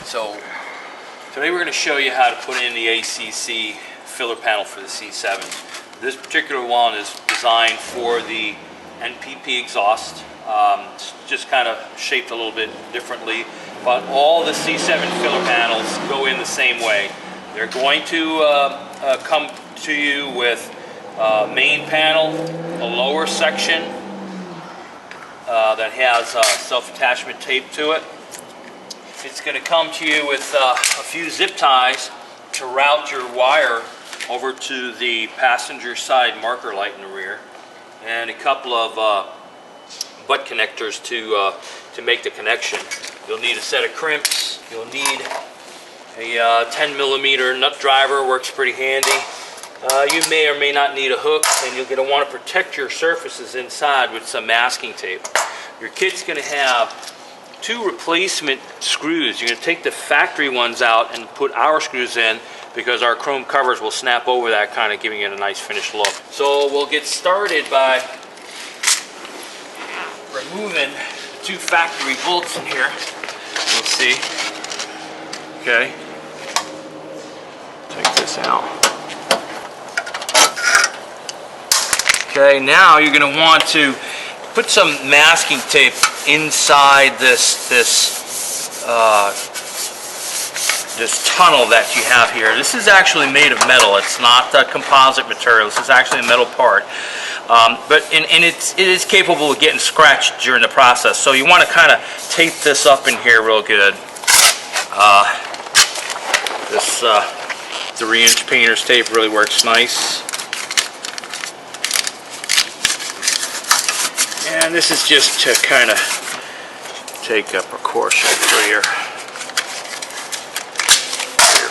So today we're going to show you how to put in the ACC filler panel for the C7. This particular one is designed for the NPP exhaust. It's just kind of shaped a little bit differently, but all the C7 filler panels go in the same way. They're going to come to you with a main panel, a lower section that has self-attachment tape to it. It's going to come to you with a few zip ties to route your wire over to the passenger side marker light in the rear, and a couple of butt connectors to make the connection. You'll need a set of crimps. You'll need a 10mm nut driver, works pretty handy. You may or may not need a hook, and you're going to want to protect your surfaces inside with some masking tape. Your kit's going to have 2 replacement screws. You're going to take the factory ones out and put our screws in, because our chrome covers will snap over that, kind of giving it a nice finished look. So we'll get started by removing the 2 factory bolts in here. Let's see. Okay. Take this out. Okay, now you're going to want to put some masking tape inside this tunnel that you have here. This is actually made of metal. It's not a composite material. This is actually a metal part. It is capable of getting scratched during the process. So you want to kind of tape this up in here real good. This 3-inch painter's tape really works nice. And this is just to kind of take a precaution for your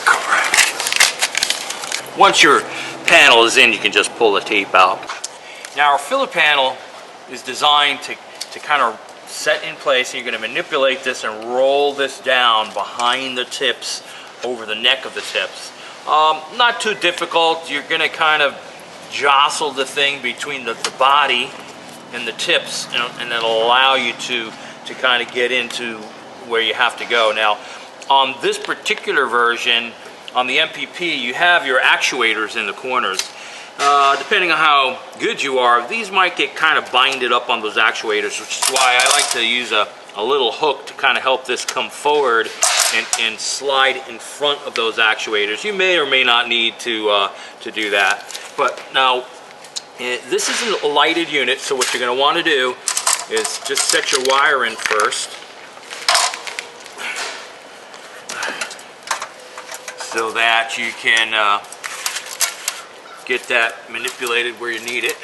car. Once your panel is in, you can just pull the tape out. Now our filler panel is designed to kind of set in place, and you're going to manipulate this and roll this down behind the tips, over the neck of the tips. Not too difficult. You're going to kind of jostle the thing between the body and the tips, and it'll allow you to kind of get into where you have to go. Now, on this particular version, on the MPP, you have your actuators in the corners. Depending on how good you are, these might get kind of binded up on those actuators, which is why I like to use a little hook to kind of help this come forward and slide in front of those actuators. You may or may not need to do that. But now, this is a lighted unit, so what you're going to want to do is just set your wire in first, so that you can get that manipulated where you need it.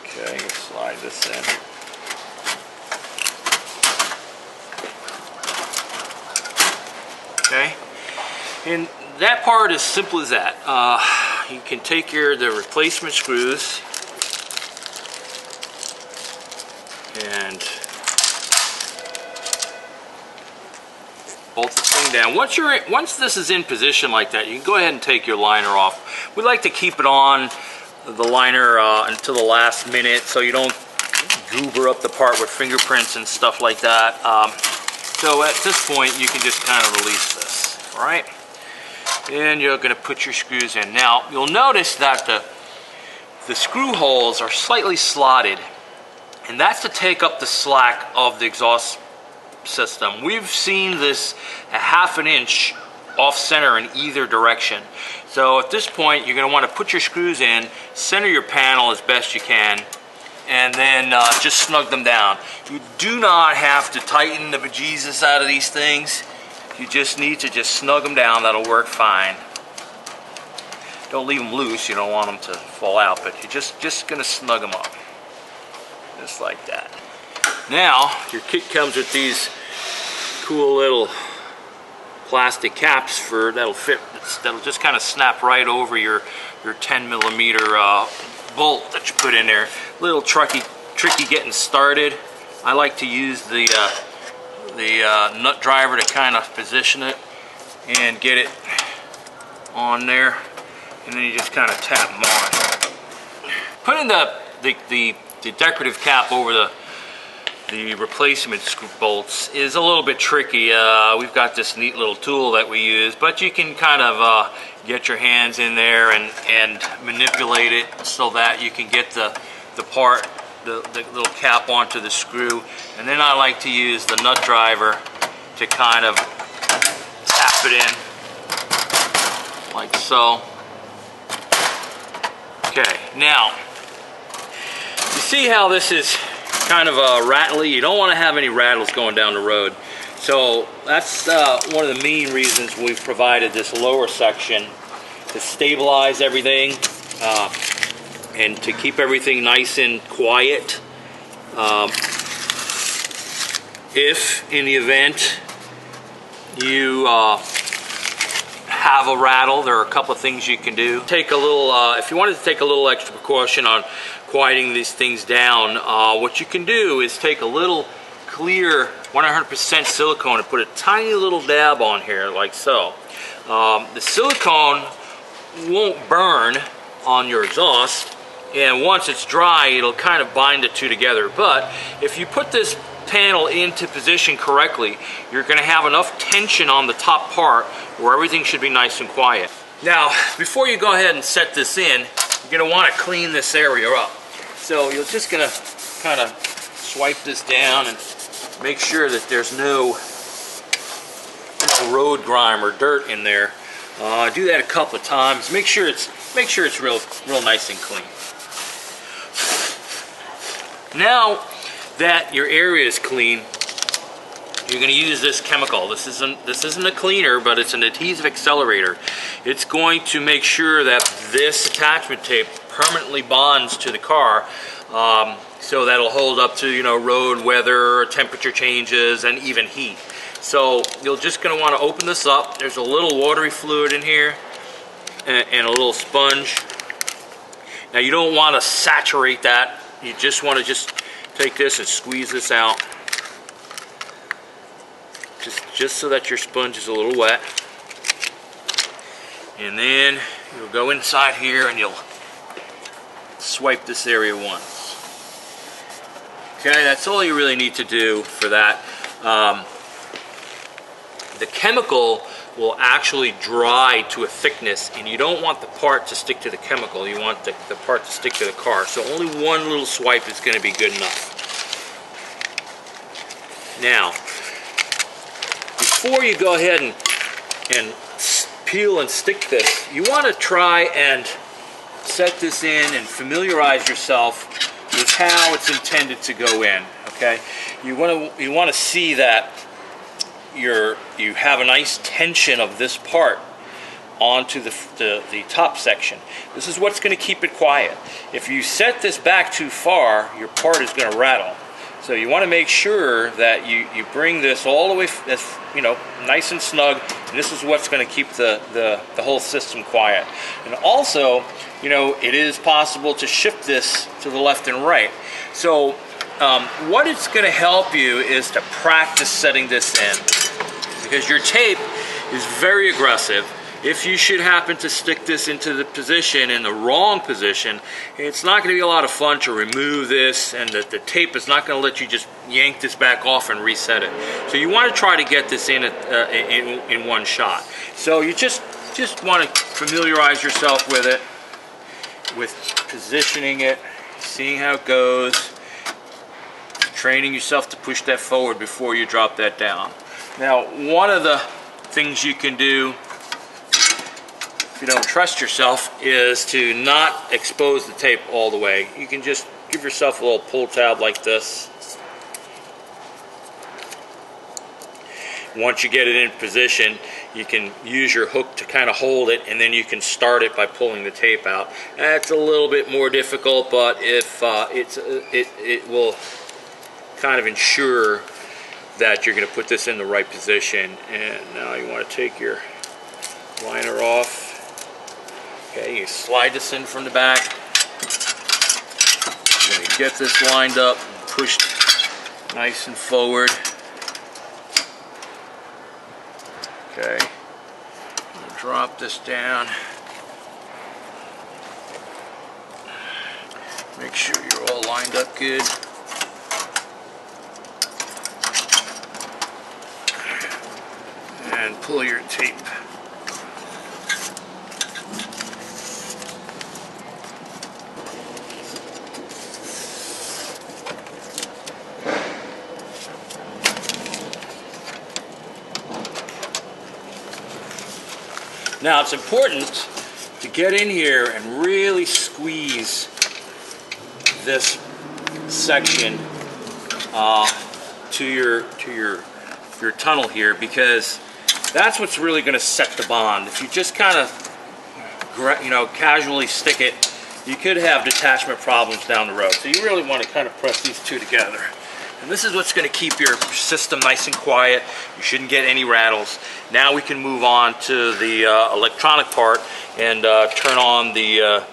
Okay, slide this in. Okay, and that part is simple as that. You can take the replacement screws and bolt the thing down. Once this is in position like that, you can go ahead and take your liner off. We like to keep it on the liner until the last minute, so you don't goober up the part with fingerprints and stuff like that. So at this point, you can just kind of release this, all right? And you're going to put your screws in. Now, you'll notice that the screw holes are slightly slotted, and that's to take up the slack of the exhaust system. We've seen this a ½ an inch off center in either direction. So at this point, you're going to want to put your screws in, center your panel as best you can, and then just snug them down. You do not have to tighten the bejesus out of these things. You just need to just snug them down. That'll work fine. Don't leave them loose. You don't want them to fall out, but you're just going to snug them up. Just like that. Now, your kit comes with these cool little plastic caps that'll just kind of snap right over your 10mm bolt that you put in there. A little tricky getting started. I like to use the nut driver to kind of position it and get it on there. and then you just kind of tap them on. Putting the decorative cap over the replacement screw bolts is a little bit tricky. We've got this neat little tool that we use, but you can kind of get your hands in there and manipulate it so that you can get the part, the little cap onto the screw. And then I like to use the nut driver to kind of tap it in like so. Okay, now you see how this is kind of rattly. You don't want to have any rattles going down the road. So that's one of the main reasons we've provided this lower section to stabilize everything and to keep everything nice and quiet. If in the event you have a rattle, there are a couple of things you can do. Take a little, if you wanted to take a little extra precaution on quieting these things down, what you can do is take a little clear 100% silicone and put a tiny little dab on here like so. The silicone won't burn on your exhaust, and once it's dry it'll kind of bind the two together. But if you put this panel into position correctly, you're going to have enough tension on the top part where everything should be nice and quiet. Now, before you go ahead and set this in, you're going to want to clean this area up. So you're just going to kind of swipe this down and make sure that there's no road grime or dirt in there. Do that a couple of times. Make sure it's real nice and clean. Now that your area is clean, you're going to use this chemical. This isn't a cleaner, but it's an adhesive accelerator. It's going to make sure that this attachment tape permanently bonds to the car, so that'll hold up to road weather, temperature changes, and even heat. So you're just going to want to open this up. There's a little watery fluid in here and a little sponge. Now you don't want to saturate that. You just want to take this and squeeze this out, just so that your sponge is a little wet. And then you'll go inside here and you'll swipe this area once. Okay, that's all you really need to do for that. The chemical will actually dry to a thickness, and you don't want the part to stick to the chemical. You want the part to stick to the car. So only one little swipe is going to be good enough. Now, before you go ahead and peel and stick this, you want to try and set this in and familiarize yourself with how it's intended to go in. Okay, you want to see that you have a nice tension of this part onto the top section. This is what's going to keep it quiet. If you set this back too far, your part is going to rattle. So you want to make sure that you bring this all the way, nice and snug, and this is what's going to keep the whole system quiet. And also, it is possible to shift this to the left and right. So what it's going to help you is to practice setting this in, because your tape is very aggressive. If you should happen to stick this into the position in the wrong position, it's not going to be a lot of fun to remove this, and the tape is not going to let you just yank this back off and reset it. So you want to try to get this in one shot. So you just want to familiarize yourself with it, with positioning it, seeing how it goes, training yourself to push that forward before you drop that down. Now, one of the things you can do if you don't trust yourself is to not expose the tape all the way. You can just give yourself a little pull tab like this. Once you get it in position, you can use your hook to kind of hold it, and then you can start it by pulling the tape out. That's a little bit more difficult, but if it will kind of ensure that you're going to put this in the right position. And now you want to take your liner off. Okay, you slide this in from the back. Then you get this lined up and pushed nice and forward. Okay, drop this down. Make sure you're all lined up good. And pull your tape. Now it's important to get in here and really squeeze this section to your tunnel here, because that's what's really going to set the bond. If you just kind of casually stick it, you could have detachment problems down the road. So you really want to kind of press these two together. And this is what's going to keep your system nice and quiet. You shouldn't get any rattles. Now we can move on to the electronic part and turn on the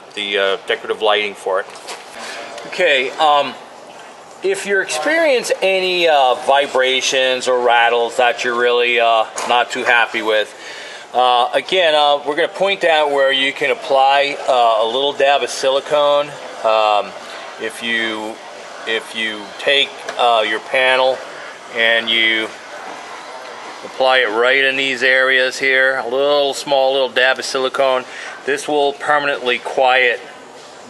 decorative lighting for it. Okay, if you experience any vibrations or rattles that you're really not too happy with, again, we're going to point out where you can apply a little dab of silicone. If you take your panel and you apply it right in these areas here, a small little dab of silicone, this will permanently quiet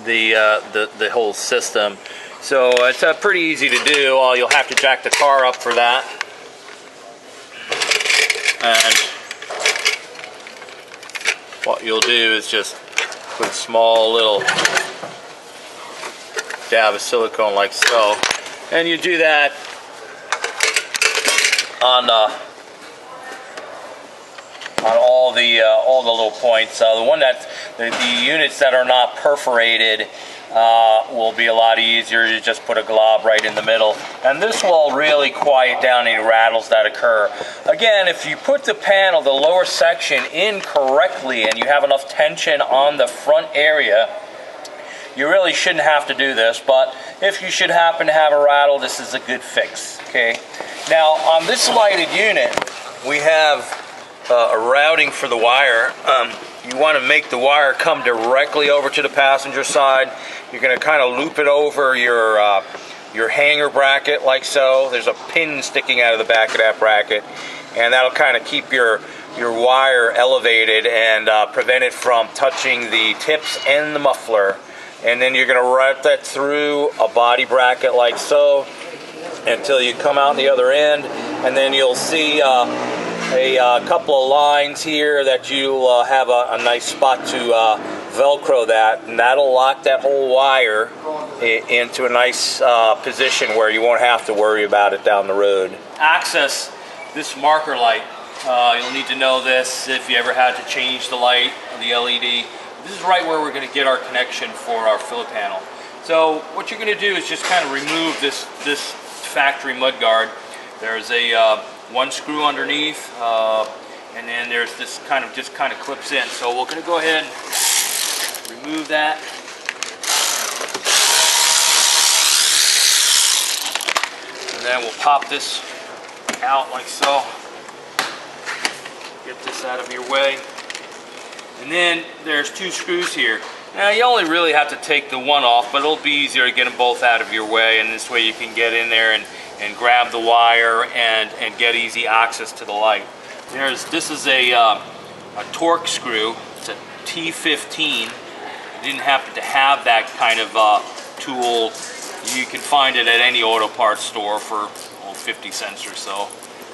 the whole system. So it's pretty easy to do. You'll have to jack the car up for that. And what you'll do is just put a small little dab of silicone like so. And you do that on all the little points. The units that are not perforated will be a lot easier. You just put a glob right in the middle, and this will really quiet down any rattles that occur. Again, if you put the panel, the lower section, in correctly and you have enough tension on the front area, you really shouldn't have to do this. But if you should happen to have a rattle, this is a good fix. Okay. Now on this lighted unit, we have a routing for the wire. You want to make the wire come directly over to the passenger side. You're going to kind of loop it over your hanger bracket like so. There's a pin sticking out of the back of that bracket, and that'll kind of keep your wire elevated and prevent it from touching the tips and the muffler. And then you're going to route that through a body bracket like so until you come out the other end, and then you'll see a couple of lines here that you'll have a nice spot to Velcro that, and that'll lock that whole wire into a nice position where you won't have to worry about it down the road. Access this marker light. You'll need to know this if you ever had to change the light, the LED. This is right where we're going to get our connection for our filler panel. So what you're going to do is just kind of remove this factory mudguard. There's a one screw underneath, and then there's this just kind of clips in. So we're going to go ahead and remove that. And then we'll pop this out like so. Get this out of your way. And then there's two screws here. Now you only really have to take the one off, but it'll be easier to get them both out of your way, and this way you can get in there and grab the wire and get easy access to the light. This is a torque screw. It's a T15. You didn't happen to have that kind of tool. You can find it at any auto parts store for 50 cents or so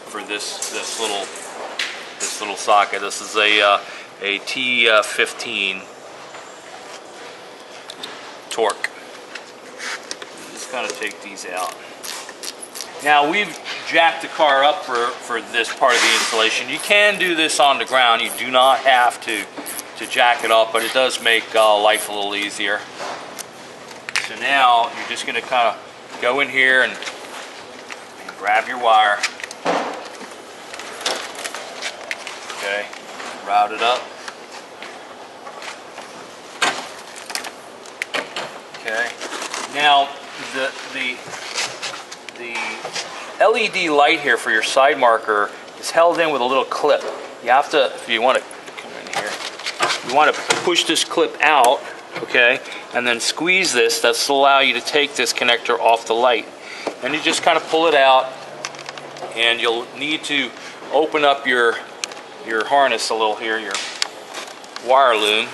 for this little socket. This is a T15 torque. Just kind of take these out. Now we've jacked the car up for this part of the installation. You can do this on the ground. You do not have to jack it up, but it does make life a little easier. So now you're just going to kind of go in here and grab your wire. Okay, route it up. Okay. Now the LED light here for your side marker is held in with a little clip. You have to, if you want to come in here, you want to push this clip out okay? And then squeeze this. That's to allow you to take this connector off the light. And you just kind of pull it out, and you'll need to open up your harness a little here, your wire loom.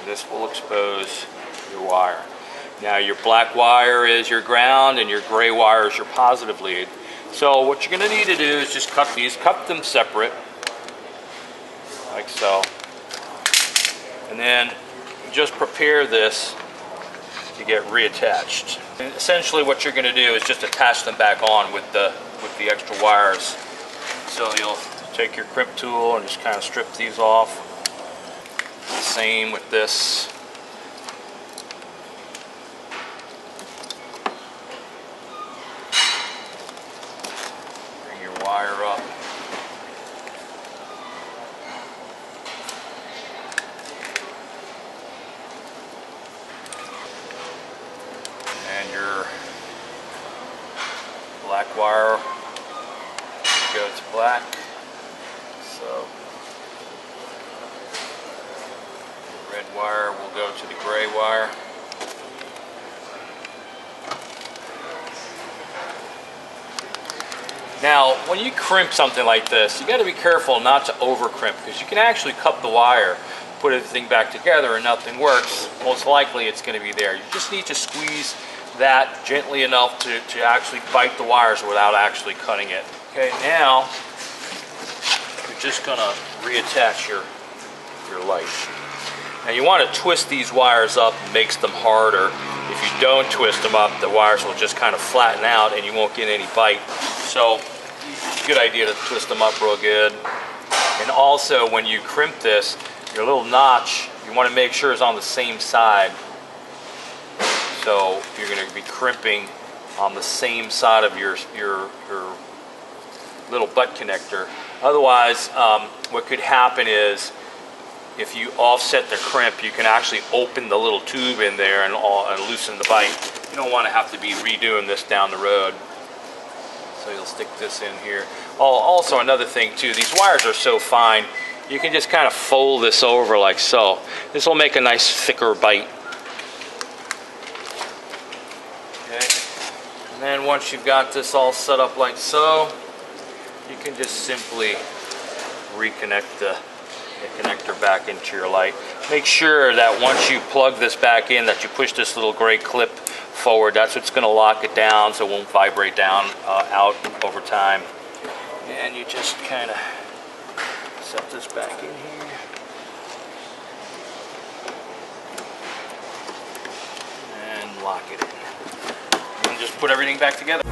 This will expose your wire. Now your black wire is your ground and your gray wire is your positive lead. So what you're going to need to do is just cut them separate, like so. And then just prepare this to get reattached. And essentially what you're going to do is just attach them back on with the extra wires. So you'll take your crimp tool and just kind of strip these off. Same with this. Bring your wire up. And your black wire goes black. So red wire will go to the gray wire. Now, when you crimp something like this, you got to be careful not to over crimp, because you can actually cut the wire, put everything back together, and nothing works. Most likely it's going to be there. You just need to squeeze that gently enough to actually bite the wires without actually cutting it. Okay, now you're just going to reattach your light. Now you want to twist these wires up, it makes them harder. If you don't twist them up, the wires will just kind of flatten out and you won't get any bite. So it's a good idea to twist them up real good. And also when you crimp this, your little notch, you want to make sure it's on the same side. So you're going to be crimping on the same side of your little butt connector. Otherwise, what could happen is, if you offset the crimp, you can actually open the little tube in there and loosen the bite. You don't want to have to be redoing this down the road. So you'll stick this in here. Also another thing too, these wires are so fine, you can just kind of fold this over like so. This will make a nice thicker bite. Okay. And then once you've got this all set up like so, you can just simply reconnect the connector back into your light. Make sure that once you plug this back in, that you push this little gray clip forward. That's what's going to lock it down so it won't vibrate down out over time. And you just kind of set this back in here. And lock it in. And just put everything back together.